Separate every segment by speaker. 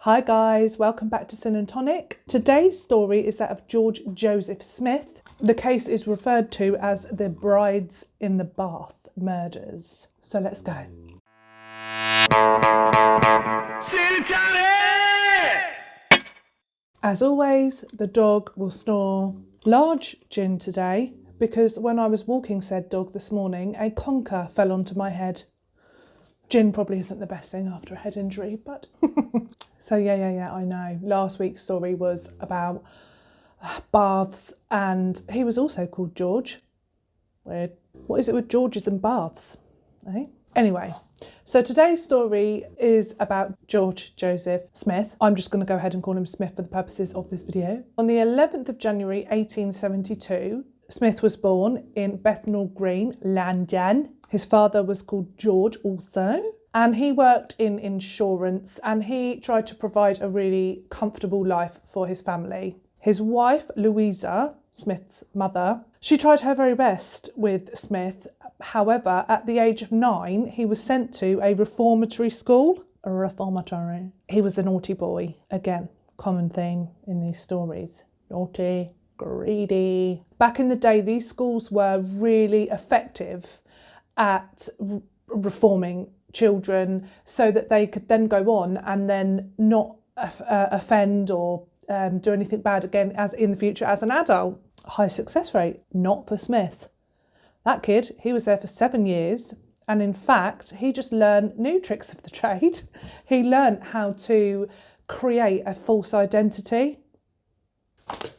Speaker 1: Hi guys, welcome back to Sin and Tonic. Today's story is that of George Joseph Smith. The case is referred to as the Brides in the Bath murders. So let's go. Sin and Tonic! As always, the dog will snore. Large gin today, because when I was walking said dog this morning, a conker fell onto my head. Gin probably isn't the best thing after a head injury, but... So yeah, I know. Last week's story was about baths, and he was also called George. Weird. What is it with Georges and baths? Eh? Anyway, so today's story is about George Joseph Smith. I'm just going to go ahead and call him Smith for the purposes of this video. On the 11th of January 1872, Smith was born in Bethnal Green, London. His father was called George also. And he worked in insurance, and he tried to provide a really comfortable life for his family. His wife, Louisa, Smith's mother, she tried her very best with Smith. However, at the age of 9, he was sent to a reformatory school. A reformatory. He was a naughty boy. Again, common theme in these stories. Naughty, greedy. Back in the day, these schools were really effective at reforming children so that they could then go on and then not offend or do anything bad again as in the future as an adult. High success rate, not for Smith. That kid, he was there for 7 years, and in fact he just learned new tricks of the trade. He learned how to create a false identity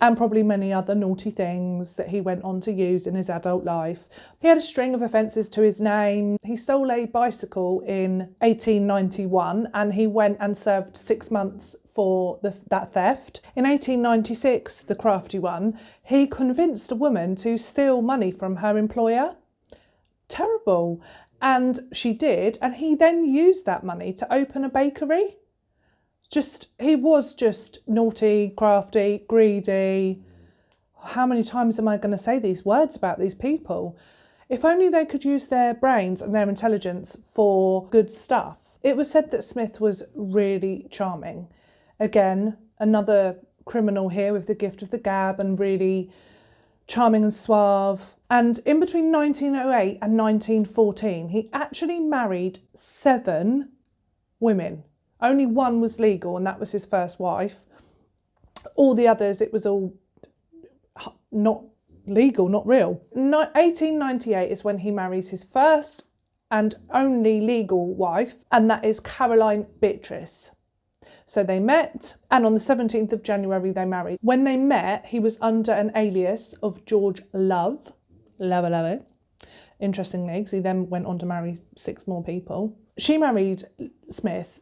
Speaker 1: and probably many other naughty things that he went on to use in his adult life. He had a string of offences to his name. He stole a bicycle in 1891 and he went and served 6 months for that theft. In 1896, the crafty one, he convinced a woman to steal money from her employer. Terrible. And she did, and he then used that money to open a bakery. He was just naughty, crafty, greedy. How many times am I going to say these words about these people? If only they could use their brains and their intelligence for good stuff. It was said that Smith was really charming. Again, another criminal here with the gift of the gab and really charming and suave. And in between 1908 and 1914, he actually married 7 women. Only one was legal, and that was his first wife. All the others, it was all not legal, not real. 1898 is when he marries his first and only legal wife, and that is Caroline Beatrice. So they met, and on the 17th of January they married. When they met, he was under an alias of George Love. Love. Interestingly, because he then went on to marry 6 more people. She married Smith,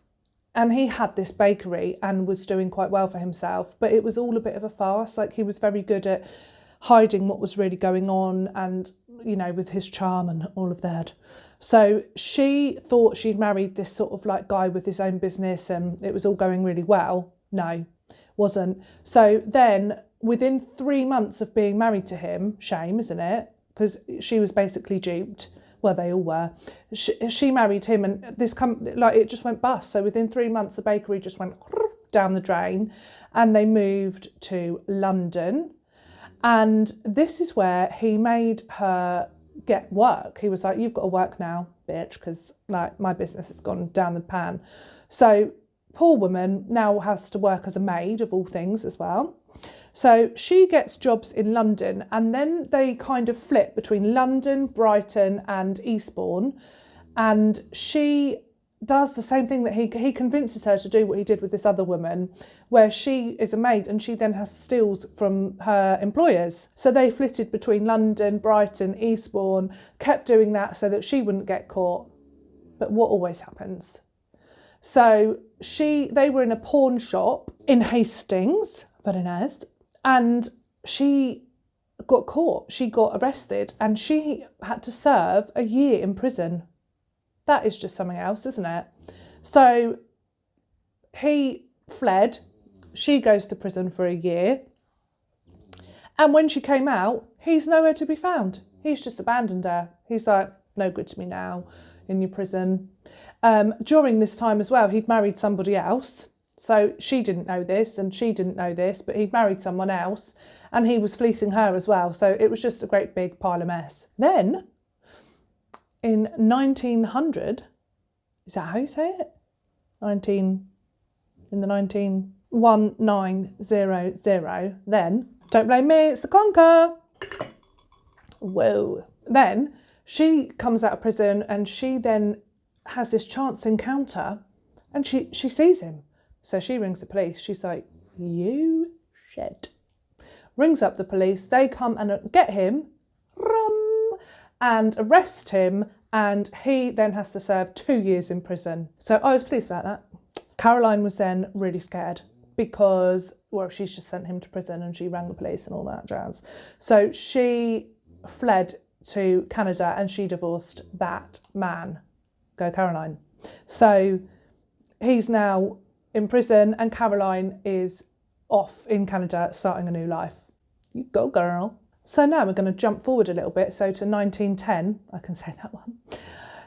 Speaker 1: and he had this bakery and was doing quite well for himself, but it was all a bit of a farce. Like, he was very good at hiding what was really going on and, you know, with his charm and all of that. So she thought she'd married this sort of like guy with his own business and it was all going really well. No, wasn't. So then within 3 months of being married to him, shame, isn't it? Because she was basically duped. Well, they all were. She married him, and it just went bust. So within 3 months, the bakery just went down the drain, and they moved to London. And this is where he made her get work. He was like, "You've got to work now, bitch, because like my business has gone down the pan." So poor woman now has to work as a maid of all things as well. So she gets jobs in London, and then they kind of flip between London, Brighton and Eastbourne. And she does the same thing that he convinces her to do what he did with this other woman, where she is a maid and she then has steals from her employers. So they flitted between London, Brighton, Eastbourne, kept doing that so that she wouldn't get caught. But what always happens? So they were in a pawn shop in Hastings, very nice. And she got caught, she got arrested, and she had to serve a year in prison. That is just something else, isn't it? So he fled, she goes to prison for a year, and when she came out, he's nowhere to be found. He's just abandoned her. He's like, no good to me now, in your prison. During this time as well, he'd married somebody else. So she didn't know this and she didn't know this, but he'd married someone else and he was fleecing her as well. So it was just a great big pile of mess. Then in 1900, is that how you say it? 1900, then, don't blame me, it's the conker. Whoa. Then she comes out of prison and she then has this chance encounter and she sees him. So she rings the police. She's like, you shit. Rings up the police. They come and get him and arrest him. And he then has to serve 2 years in prison. So I was pleased about that. Caroline was then really scared because, well, she's just sent him to prison and she rang the police and all that jazz. So she fled to Canada and she divorced that man. Go Caroline. So he's now in prison and Caroline is off in Canada starting a new life. You go, girl. So now we're going to jump forward a little bit. So to 1910, I can say that one.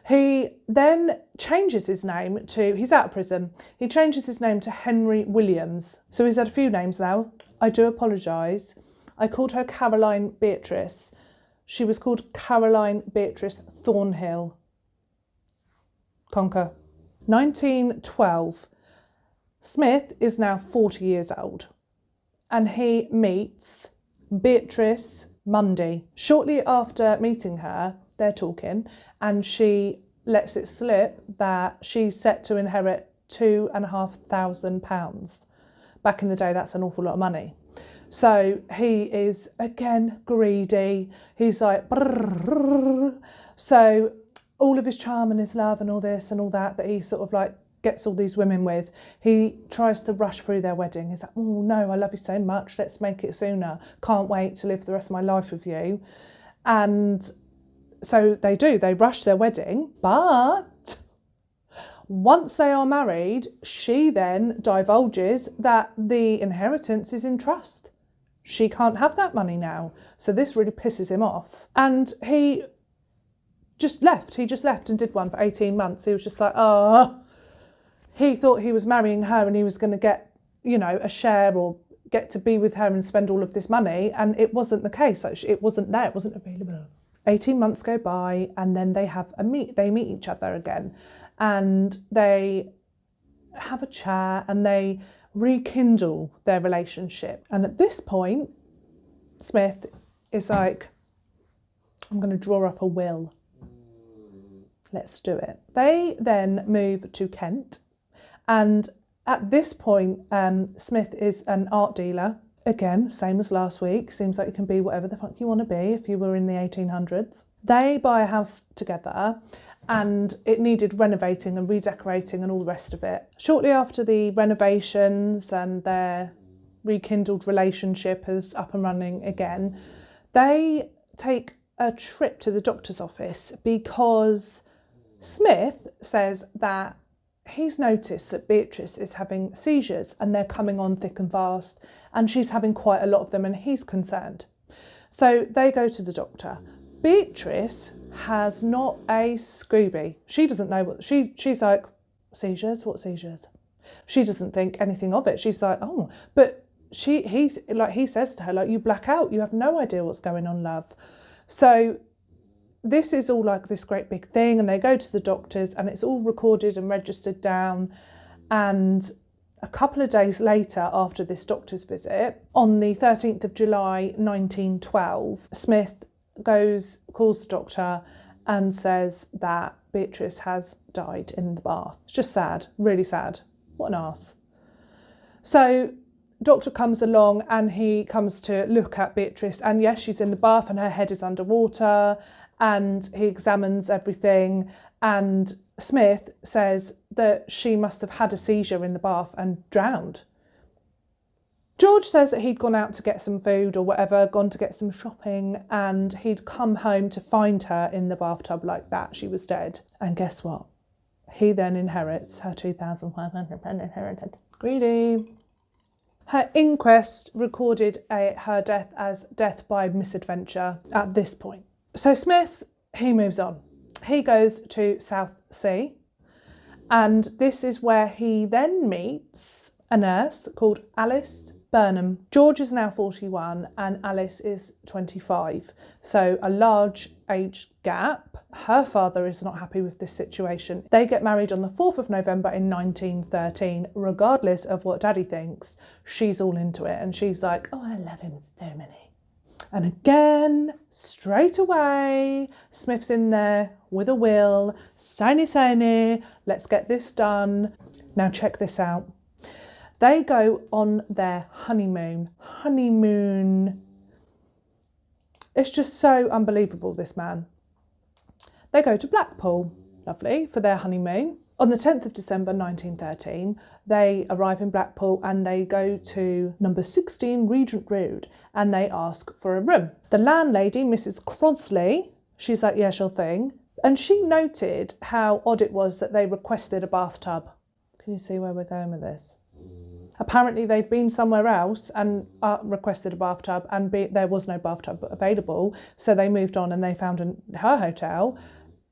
Speaker 1: He then changes his name to, he's out of prison, he changes his name to Henry Williams. So he's had a few names now. I do apologise. I called her Caroline Beatrice. She was called Caroline Beatrice Thornhill. Conquer. 1912. Smith is now 40 years old and he meets Beatrice Mundy. Shortly after meeting her, they're talking and she lets it slip that she's set to inherit £2,500. Back in the day, that's an awful lot of money. So he is, again, greedy. He's like, brrr. So all of his charm and his love and all this and all that he sort of like gets all these women with, he tries to rush through their wedding. He's like, oh no, I love you so much, let's make it sooner. Can't wait to live the rest of my life with you. And so they do, they rush their wedding, but once they are married, she then divulges that the inheritance is in trust. She can't have that money now. So this really pisses him off. And he just left and did one for 18 months. He was just like, oh, he thought he was marrying her and he was going to get, you know, a share or get to be with her and spend all of this money. And it wasn't the case. It wasn't there. It wasn't available. 18 months go by and then they meet each other again and they have a chat and they rekindle their relationship. And at this point, Smith is like, I'm going to draw up a will. Let's do it. They then move to Kent. And at this point, Smith is an art dealer. Again, same as last week. Seems like you can be whatever the fuck you want to be if you were in the 1800s. They buy a house together and it needed renovating and redecorating and all the rest of it. Shortly after the renovations and their rekindled relationship is up and running again, they take a trip to the doctor's office because Smith says that he's noticed that Beatrice is having seizures and they're coming on thick and fast and she's having quite a lot of them and he's concerned. So they go to the doctor. Beatrice has not a Scooby. She doesn't know what, she's like, seizures? What seizures? She doesn't think anything of it. She's like, oh, but he says to her, like, you black out, you have no idea what's going on, love. So this is all like this great big thing and they go to the doctors and it's all recorded and registered down. And a couple of days later, after this doctor's visit, on the 13th of July 1912, Smith calls the doctor and says that Beatrice has died in the bath. It's just sad, really sad. What an arse. So doctor comes along and he comes to look at Beatrice and yes, she's in the bath and her head is underwater. And he examines everything and Smith says that she must have had a seizure in the bath and drowned. George says that he'd gone out to get some food or whatever, gone to get some shopping, and he'd come home to find her in the bathtub like that. She was dead. And guess what? He then inherits her £2,500 inheritance. Greedy. Her inquest recorded her death as death by misadventure at this point. So Smith, he moves on. He goes to South Sea and this is where he then meets a nurse called Alice Burnham. George is now 41 and Alice is 25, so a large age gap. Her father is not happy with this situation. They get married on the 4th of November in 1913. Regardless of what Daddy thinks, she's all into it and she's like, oh, I love him so many. And again, straight away, Smith's in there with a will. Signy, let's get this done. Now check this out. They go on their honeymoon. It's just so unbelievable, this man. They go to Blackpool, lovely, for their honeymoon. On the 10th of December 1913, they arrive in Blackpool and they go to number 16 Regent Road and they ask for a room. The landlady, Mrs. Crosley, she's like, yeah, sure thing. And she noted how odd it was that they requested a bathtub. Can you see where we're going with this? Apparently they'd been somewhere else and requested a bathtub and there was no bathtub available. So they moved on and they found her hotel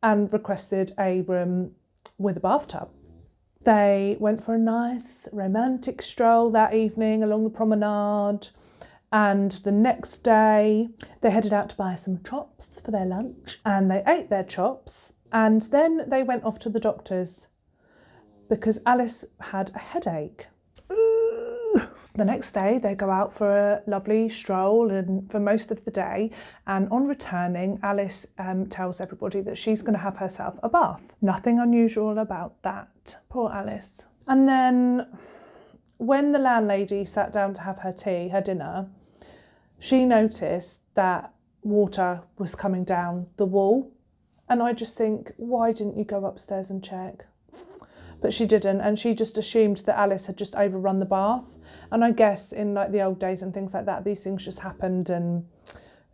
Speaker 1: and requested a room with a bathtub. They went for a nice romantic stroll that evening along the promenade. And the next day they headed out to buy some chops for their lunch and they ate their chops. And then they went off to the doctor's because Alice had a headache. The next day they go out for a lovely stroll and for most of the day, and on returning Alice tells everybody that she's going to have herself a bath. Nothing unusual about that. Poor Alice. And then when the landlady sat down to have her dinner, she noticed that water was coming down the wall, and I just think, why didn't you go upstairs and check? But she didn't, and she just assumed that Alice had just overrun the bath. And I guess in like the old days and things like that, these things just happened and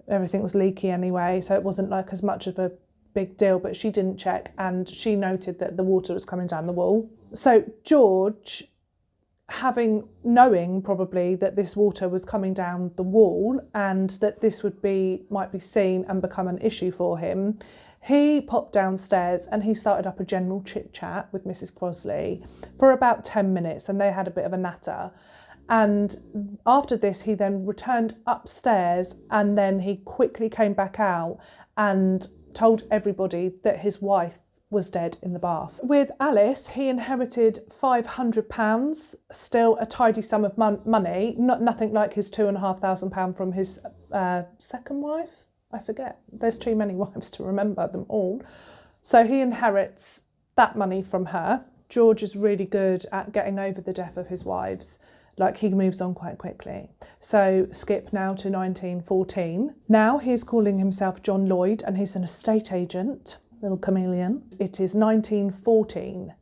Speaker 1: everything was leaky anyway, so it wasn't like as much of a big deal. But she didn't check and she noted that the water was coming down the wall. So George, knowing probably that this water was coming down the wall and that this might be seen and become an issue for him, he popped downstairs and he started up a general chit-chat with Mrs. Crosley for about 10 minutes and they had a bit of a natter. And after this, he then returned upstairs and then he quickly came back out and told everybody that his wife was dead in the bath. With Alice, he inherited £500, still a tidy sum of money, nothing like his £2,500 from his second wife. I forget. There's too many wives to remember them all. So he inherits that money from her. George is really good at getting over the death of his wives. Like, he moves on quite quickly. So skip now to 1914. Now he's calling himself John Lloyd and he's an estate agent, little chameleon. It is 1914.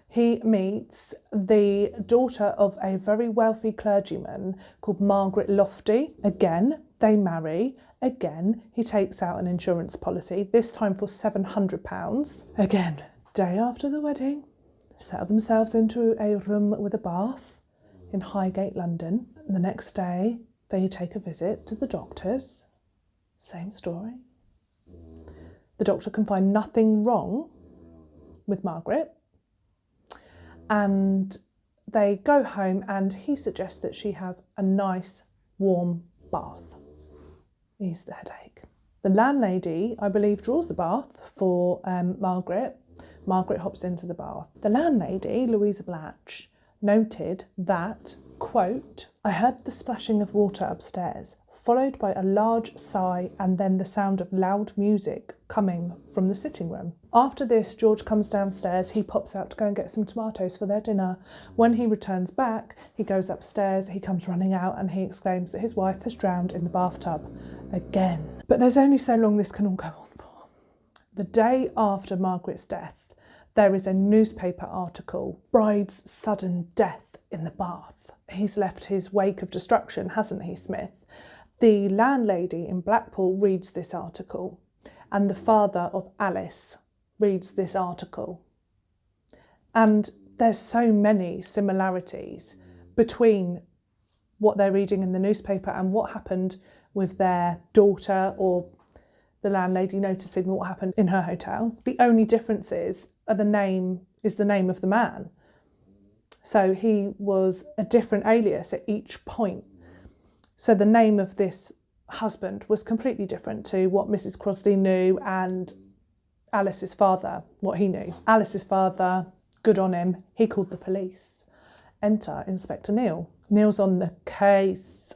Speaker 1: He meets the daughter of a very wealthy clergyman called Margaret Lofty. Again, they marry. Again, he takes out an insurance policy, this time for £700. Again, day after the wedding, settle themselves into a room with a bath in Highgate, London. The next day, they take a visit to the doctors. Same story. The doctor can find nothing wrong with Margaret. And they go home and he suggests that she have a nice warm bath. Ease the headache. The landlady, I believe, draws the bath for Margaret. Margaret hops into the bath. The landlady, Louisa Blatch, noted that, quote, I heard the splashing of water upstairs, followed by a large sigh and then the sound of loud music coming from the sitting room. After this, George comes downstairs. He pops out to go and get some tomatoes for their dinner. When he returns back, he goes upstairs, he comes running out and he exclaims that his wife has drowned in the bathtub again. But there's only so long this can all go on for. The day after Margaret's death, there is a newspaper article, Bride's sudden death in the bath. He's left his wake of destruction, hasn't he, Smith? The landlady in Blackpool reads this article and the father of Alice reads this article. And there's so many similarities between what they're reading in the newspaper and what happened with their daughter, or the landlady noticing what happened in her hotel. The only differences are the name of the man. So he was a different alias at each point. So the name of this husband was completely different to what Mrs. Crosley knew and Alice's father, what he knew. Alice's father, good on him, he called the police. Enter Inspector Neil. Neil's on the case.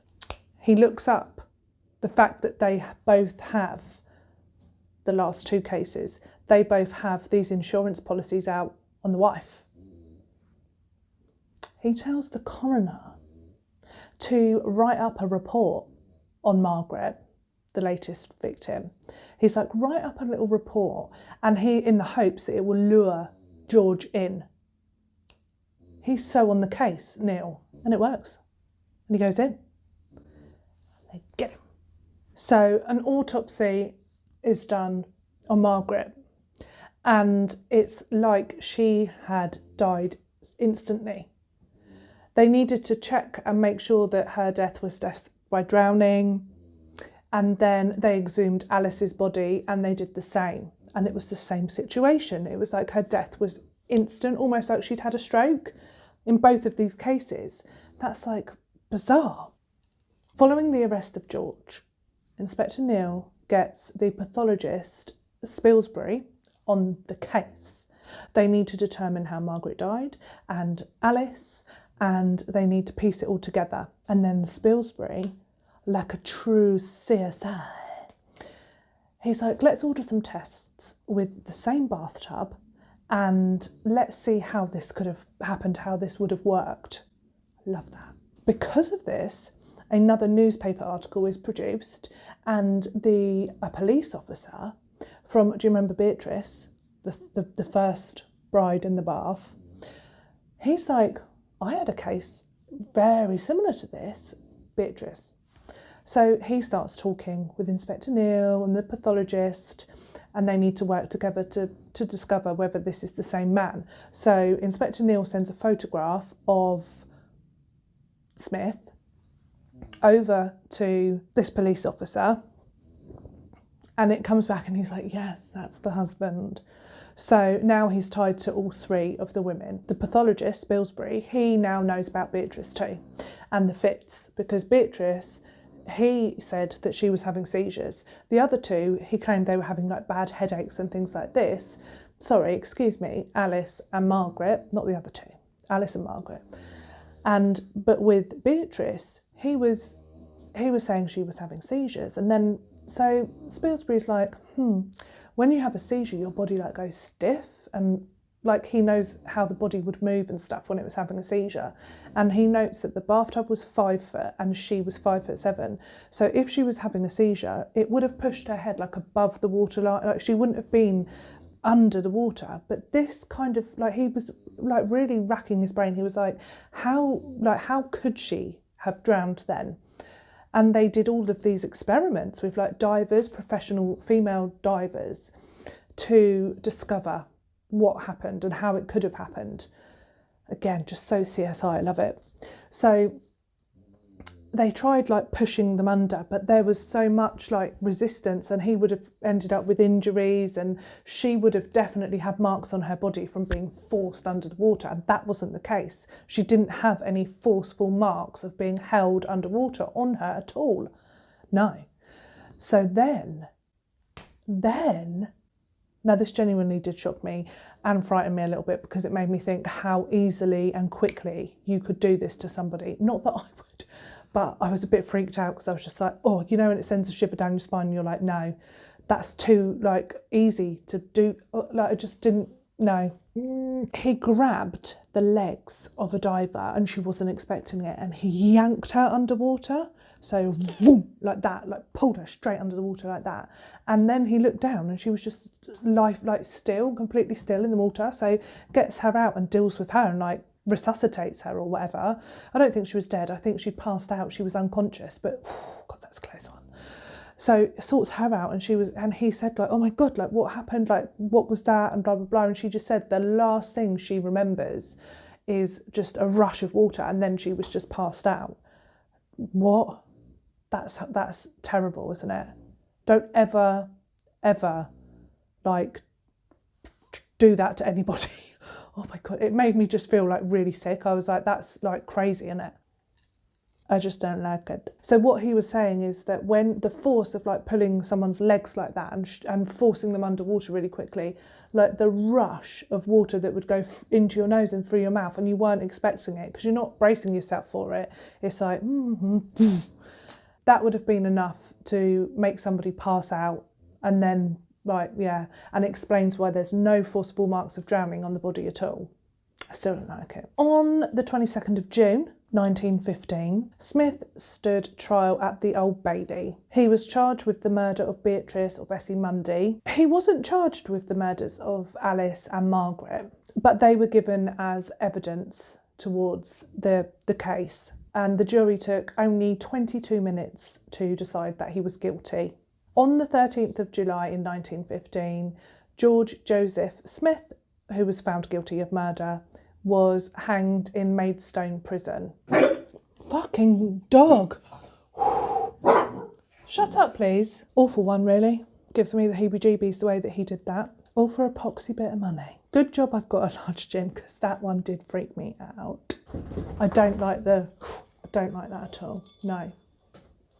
Speaker 1: He looks up the fact that they both have the last two cases. They both have these insurance policies out on the wife. He tells the coroner to write up a report on Margaret, the latest victim. He's like, write up a little report, and he, in the hopes that it will lure George in. He's so on the case, Neil, and it works. And he goes in. They get him. So an autopsy is done on Margaret, and it's like she had died instantly. They needed to check and make sure that her death was death by drowning, and then they exhumed Alice's body and they did the same, and it was the same situation. It was like her death was instant, almost like she'd had a stroke in both of these cases. That's like bizarre. Following the arrest of George, Inspector Neil gets the pathologist Spilsbury on the case. They need to determine how Margaret died and Alice, and they need to piece it all together. And then Spilsbury, like a true CSI, he's like, let's order some tests with the same bathtub and let's see how this could have happened, how this would have worked. Love that. Because of this, another newspaper article is produced, and a police officer from, do you remember Beatrice, the first bride in the bath? He's like, I had a case very similar to this, Beatrice. So he starts talking with Inspector Neil and the pathologist, and they need to work together to discover whether this is the same man. So Inspector Neil sends a photograph of Smith over to this police officer, and it comes back and he's like, yes, that's the husband. So now he's tied to all three of the women. The pathologist, Spilsbury, he now knows about Beatrice too, and the fits, because Beatrice, he said that she was having seizures. The other two, he claimed they were having like bad headaches and things like this. Sorry, excuse me, Alice and Margaret, not the other two, Alice and Margaret. But with Beatrice, he was saying she was having seizures. And then, so Spilsbury's like, when you have a seizure, your body like goes stiff, and like he knows how the body would move and stuff when it was having a seizure. And he notes that the bathtub was 5 foot and she was 5'7". So if she was having a seizure, it would have pushed her head like above the water line, like she wouldn't have been under the water. But this kind of like, he was like really racking his brain. He was like, how could she have drowned then? And they did all of these experiments with like divers, professional female divers, to discover what happened and how it could have happened. Again, just so CSI, I love it. So they tried like pushing them under, but there was so much like resistance, and he would have ended up with injuries, and she would have definitely had marks on her body from being forced under the water, and that wasn't the case. She didn't have any forceful marks of being held underwater on her at all. No. So then, now this genuinely did shock me and frighten me a little bit, because it made me think how easily and quickly you could do this to somebody. Not that I would, but I was a bit freaked out, because I was just like, oh, you know, and it sends a shiver down your spine and you're like, no, that's too like easy to do. Like I just didn't know. He grabbed the legs of a diver and she wasn't expecting it, and he yanked her underwater. So boom, like that, like pulled her straight under the water like that. And then he looked down and she was just still, completely still in the water. So gets her out and deals with her and like resuscitates her or whatever. I don't think she was dead. I think she passed out. She was unconscious, but God, that's a close one. So sorts her out, and he said like, oh my God, like what happened? Like what was that? And blah, blah, blah. And she just said the last thing she remembers is just a rush of water, and then she was just passed out. What? That's terrible, isn't it? Don't ever like do that to anybody. Oh my God, it made me just feel like really sick. I was like, that's like crazy, isn't it? I just don't like it. So what he was saying is that when the force of like pulling someone's legs like that and forcing them underwater really quickly, like the rush of water that would go into your nose and through your mouth, and you weren't expecting it because you're not bracing yourself for it. It's like, that would have been enough to make somebody pass out. And then, right, yeah, and explains why there's no forcible marks of drowning on the body at all. I still don't like it. On the 22nd of June, 1915, Smith stood trial at the Old Bailey. He was charged with the murder of Beatrice or Bessie Mundy. He wasn't charged with the murders of Alice and Margaret, but they were given as evidence towards the case, and the jury took only 22 minutes to decide that he was guilty. On the 13th of July in 1915, George Joseph Smith, who was found guilty of murder, was hanged in Maidstone prison. Fucking dog. Shut up, please. Awful one, really. Gives me the heebie-jeebies the way that he did that. All for a poxy bit of money. Good job I've got a large gin, because that one did freak me out. I don't like that at all. No.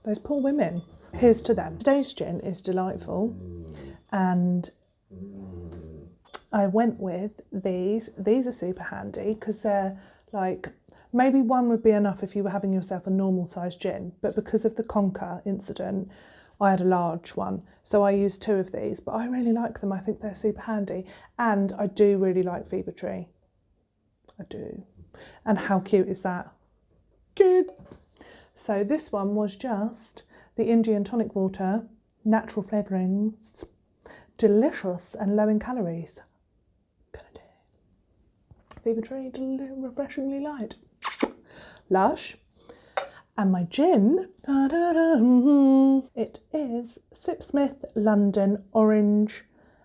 Speaker 1: Those poor women. Here's to them. Today's gin is delightful, and I went with these. These are super handy because they're like, maybe one would be enough if you were having yourself a normal sized gin, but because of the Conker incident, I had a large one. So I used 2 of these, but I really like them. I think they're super handy. And I do really like Fever Tree. I do. And how cute is that? Cute. So this one was just the Indian tonic water, natural flavourings, delicious and low in calories. Fever Tree, refreshingly light. Lush. And my gin, it is Sipsmith London Orange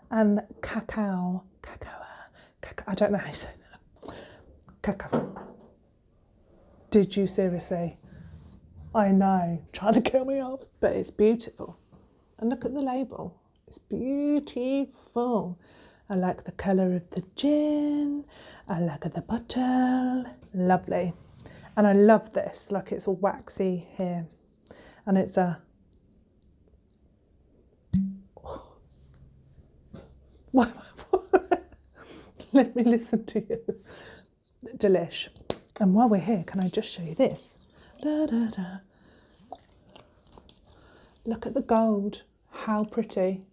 Speaker 1: and Cacao. I don't know how you say that. Cacao. Did you seriously? I know, trying to kill me off. But it's beautiful. And look at the label. It's beautiful. I like the colour of the gin. I like the bottle. Lovely. And I love this, like it's all waxy here. And it's a... Let me listen to you. Delish. And while we're here, can I just show you this? Da, da, da. Look at the gold. How pretty.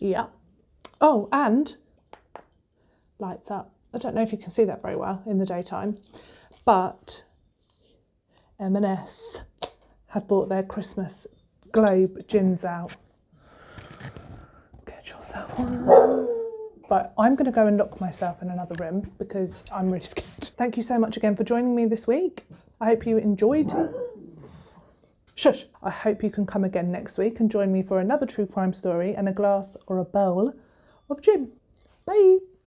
Speaker 1: Yeah. Oh, and lights up. I don't know if you can see that very well in the daytime, but M&S have bought their Christmas globe gins out. Get yourself one. But I'm going to go and lock myself in another room because I'm really scared. Thank you so much again for joining me this week. I hope you enjoyed. Shush! I hope you can come again next week and join me for another true crime story and a glass or a bowl of gin. Bye!